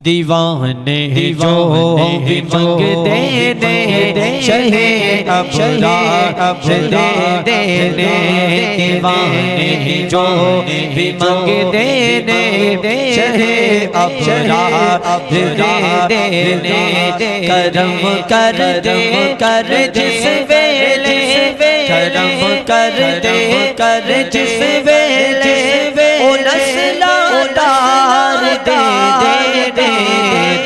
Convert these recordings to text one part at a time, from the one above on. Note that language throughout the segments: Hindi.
दीवाने जो भी मंगते दे शहे अब दे दीवाने जो भी मंगते दे शहे अब दे करम कर दे कर जिस वेले करम कर जिस वेले ओ नस्लादार दे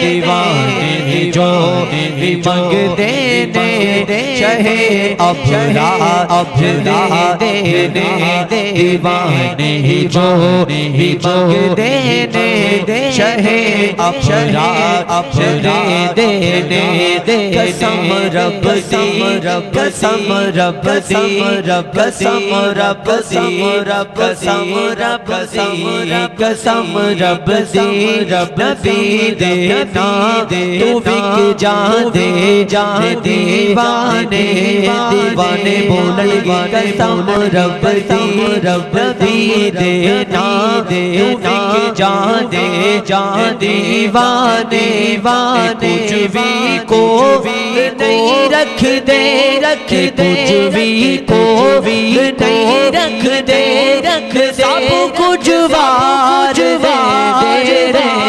दीवाने जो भी मंगते दे शहे अब दे दीवाने जो भी मंगते दे शहे अब दे कसम रब दी कसम रब दी कसम रब दी कसम रब दी कसम रब दी नबी देना तू बिक जा दीवाने बोलन कसम रब दी देना तू बिक जा दीवाने कुछ भी को नहीं रख दे कुछ भी को भी नहीं रख दे सब कुछ वार दे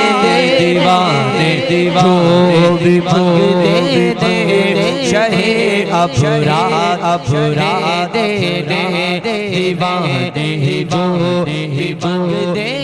दीवाने जो भी मंगते दे शहे अब दे दीवाने जो भी मंगते